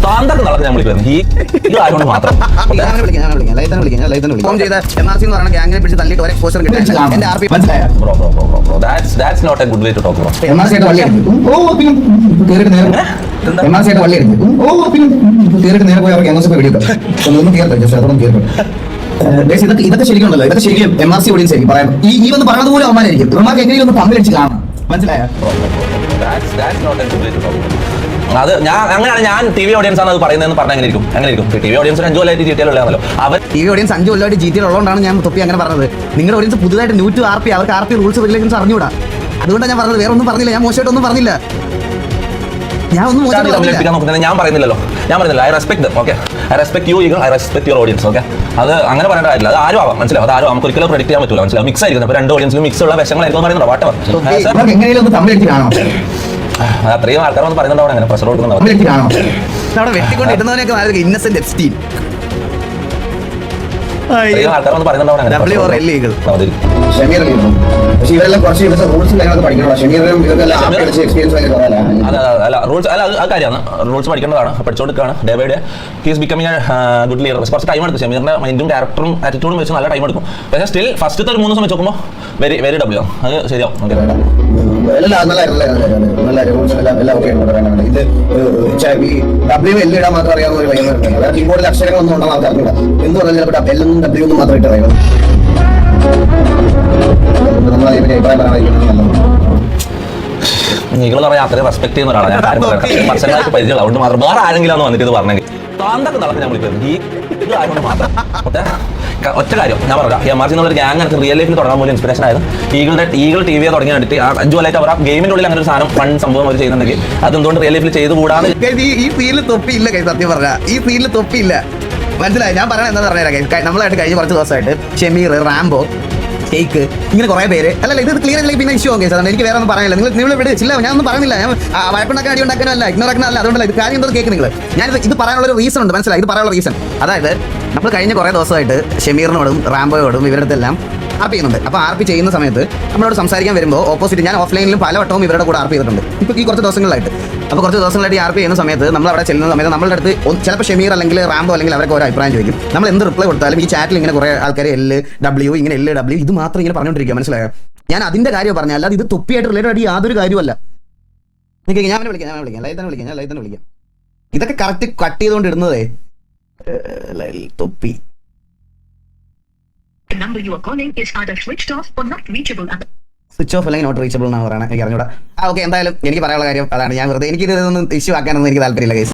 താന്തൊക്കെ നടന്ന് ഞാൻ വിളിക്കുന്നത് ഈ ഇത് ആയതുകൊണ്ട് മാത്രം that's not a good way to talk about. ഇതൊക്കെ ശരിക്കുണ്ടല്ലോ, ഇതൊക്കെ ശരിക്കും MRC ഓഡിയൻസ് ആയിരിക്കും പറയാം. ഈ വന്ന് പറഞ്ഞത് പോലെ അവന്മാരായിരിക്കും. ഇവന്മാർക്ക് എങ്ങനെയും ഒന്ന് പങ്കുവെച്ച് കാണാം, മനസ്സിലായോ? അത് അങ്ങനെയാണ് ഞാൻ TV ഓഡിയൻസ് ആണ് അത് പറയുന്നതെന്ന് പറഞ്ഞാൽ അങ്ങനെ ഇരിക്കും. TV ഓഡിയൻസ് 5 കൊല്ലമായിട്ട് GTA ഉള്ളതാണല്ലോ. അവർ TV ഓഡിയൻസ് 5 കൊല്ലമായിട്ട് GTA ഉള്ളതുകൊണ്ടാണ് ഞാൻ തൊപ്പി അങ്ങനെ പറഞ്ഞത്. നിങ്ങളുടെ ഓഡിയൻസ് പുതുതായിട്ട് ന്യൂ ടു RP, അവർക്ക് RP റൂൾസ് റെഗുലേഷൻസ് അറിഞ്ഞൂടാ. അതുകൊണ്ടാണ് ഞാൻ പറഞ്ഞത്, വേറെ ഒന്നും പറഞ്ഞില്ല. ഞാൻ മോശമായിട്ടൊന്നും പറഞ്ഞില്ല. ഞാൻ പറയുന്നില്ലല്ലോ. I respect them, okay? I respect you, Eagle. I respect your audience, okay? അത് അങ്ങനെ പറയേണ്ട കാര്യമില്ല. അത് ആരും ആവാം, മനസ്സിലാവും. അത് ആരും നമുക്ക് ഒരിക്കലും പ്രെഡിക്റ്റ് ചെയ്യാൻ പറ്റില്ല, മനസ്സിലാവും. മിക്സ് ആയിരിക്കും. അപ്പോൾ രണ്ട് ഓഡിയൻസിലും മിക്സ് ഉള്ള വിഷയങ്ങളായിരിക്കും പറയുന്നത്. വാട്ടവർ അത്രയും ആൾക്കാരൊന്നും പറയുന്നുണ്ടാവും, അങ്ങനെ പ്രഷർ കൊടുക്കുന്നുണ്ടാവും. വെട്ടിക്കൊണ്ട് ഇടുന്നവനൊക്കെ ഇന്നസെന്റ് എപ്സ്റ്റീൻ. ആൾക്കാരൊന്നും പറയുന്നുണ്ടാവും. റൂൾസ് പഠിക്കേണ്ടതാണ്, പഠിച്ചുകൊടുക്കുകയാണ്. Day by day he's becoming good leader. കുറച്ച് ടൈം എടുക്കും. ഷമീറിന്റെ മൈൻഡും ക്യാരക്ടറും ആറ്റിറ്റ്യൂഡും വെച്ച് നല്ല ടൈം എടുക്കും. പക്ഷേ സ്റ്റിൽ ഫസ്റ്റത്തെ ഒരു 3 ദിവസം വെച്ച് നോക്കുമ്പോൾ വെരി ഡബ്ല്യൂ അത് ശരിയാവും. മാത്രം അറിയാവുന്ന ഒരു പയ്യന്മാരുണ്ട്. കീബോർഡിൽ അക്ഷരങ്ങളൊന്നും ഉണ്ടെന്ന് ആൾക്കാർ എന്ത് പറഞ്ഞാൽ എല്ലാം W ഒന്നും മാത്രം ഇട്ട് അറിയണം. നിങ്ങൾ പറയാൻ അത്രയും റെസ്പെക്ട് ചെയ്യുന്ന ഒരാളാണ് ഞാൻ. പേഴ്സണലായിട്ട് പരിചയം അതുകൊണ്ട് മാത്രം വേറെ ആരെങ്കിലും വന്നിട്ട് ഇത് പറഞ്ഞെങ്കിൽ താന്തൊക്കെ നടന്ന് ഞാൻ വിളിക്കുന്നത് ഈ ഇത് ആയതുകൊണ്ട് മാത്രം. ഒറ്റ കാര്യം ഞാൻ പറയാം, MRC എന്നുള്ള ഒരു ഗ്യാങ് എനിക്ക് റിയൽ ലൈഫിൽ തുടങ്ങാൻ പോലും ഇൻസ്പിറേഷൻ ആയത് ഈഗിൾ TV തുടങ്ങി കണ്ടിട്ട് 5 കൊല്ലമായിട്ട് അവർ ആ ഗെയിമിന്റെ ഉള്ളിൽ അങ്ങനെ ഒരു സാധനം ഫൺ സംഭവം അവർ ചെയ്യുന്നുണ്ടെങ്കിൽ അതെന്തുകൊണ്ട് റിയൽ ലൈഫിൽ ചെയ്ത് കൂടാതെ. ഈ ഫീലിൽ തൊപ്പിയില്ല, സത്യം പറഞ്ഞ ഈ ഫീലിൽ തൊപ്പിയില്ല, മനസ്സിലായി. ഞാൻ പറയാൻ എന്താ പറഞ്ഞാൽ നമ്മളായിട്ട് കഴിഞ്ഞ കുറച്ച് ദിവസമായിട്ട് ഷമീർ, റാംബോ, ഷെയ്ക്ക്, ഇങ്ങനെ കുറെ പേര് അല്ല ഇത് ക്ലിയർ ആയില്ലെങ്കിൽ പിന്നെ ഇഷ്യൂ ഓക്കെ സാർ. എനിക്ക് വേറെ ഒന്നും പറയാനില്ല. നിങ്ങൾ ഇവിടെ ചില്ല, ഞാൻ ഒന്നും പറയുന്നില്ല. ഞാൻ വഴക്കുണ്ടാക്കാൻ അടി ഉണ്ടാക്കാനല്ല, ഇഗ്നോർ ആക്കാനല്ല. അതുകൊണ്ടല്ല ഇത് കാര്യം എന്തോ കേൾക്ക് നിങ്ങൾ. ഇത് പറയാനുള്ള ഒരു റീസൺ ഉണ്ട്, മനസ്സിലായി. ഇത് പറയാനുള്ള റീസൺ അതായത് നമ്മൾ കഴിഞ്ഞ കുറേ ദിവസമായിട്ട് ഷമീറിനോടും റാംബോയോടും ഇവരുടെ അടുത്തെല്ലാം RP ചെയ്യുന്നുണ്ട്. അപ്പോൾ RP ചെയ്യുന്ന സമയത്ത് നമ്മളോട് സംസാരിക്കാൻ വരുമ്പോൾ ഓപ്പോസിറ്റ് ഞാൻ ഓഫ്ലൈനിലും പല വട്ടവും ഇവരുടെ കൂടെ RP ചെയ്തിട്ടുണ്ട്. ഇപ്പോൾ ഈ കുറച്ച് ദിവസങ്ങളായിട്ട് RP ചെയ്യുന്ന സമയത്ത് നമ്മൾ അവിടെ ചെല്ലുന്ന സമയത്ത് നമ്മളുടെ അടുത്ത് ചിലപ്പോൾ ഷമീർ അല്ലെങ്കിൽ റാംബോ അല്ലെങ്കിൽ അവരൊക്കെ ഒരു അഭിപ്രായം ചോദിക്കും. നമ്മൾ എന്ത് റിപ്ലൈ കൊടുത്താലും ഈ ചാറ്റിൽ ഇങ്ങനെ കുറേ ആൾക്കാർ LW ഇങ്ങനെ LW ഇത് മാത്രം ഇങ്ങനെ പറഞ്ഞുകൊണ്ടിരിക്കുക, മനസ്സിലായോ? ഞാൻ അതിന്റെ കാര്യം പറഞ്ഞാൽ അല്ലാതെ ഇത് തൊപ്പിയായിട്ട് റിലേറ്റഡ് ആയിട്ട് യാതൊരു കാര്യമല്ല. ഞാൻ വിളിക്കാം. ഇതൊക്കെ കറക്റ്റ് കട്ട് ചെയ്തുകൊണ്ട് ഇടുന്നതേ തൊപ്പി. The number you are calling is either switched off or not reachable. Switch off അല്ലെങ്കിൽ നോട്ട് റീച്ചബിൾ എന്നാണ് പറയുന്നത്. എനിക്ക് അറിഞ്ഞൂടാ. ഓക്കെ, എന്തായാലും എനിക്ക് പറയാനുള്ള കാര്യം അതാണ്. ഞാൻ വെറുതെ എനിക്കിതൊന്നും ഇഷ്യൂ ആക്കാനൊന്നും എനിക്ക് താല്പര്യമില്ല.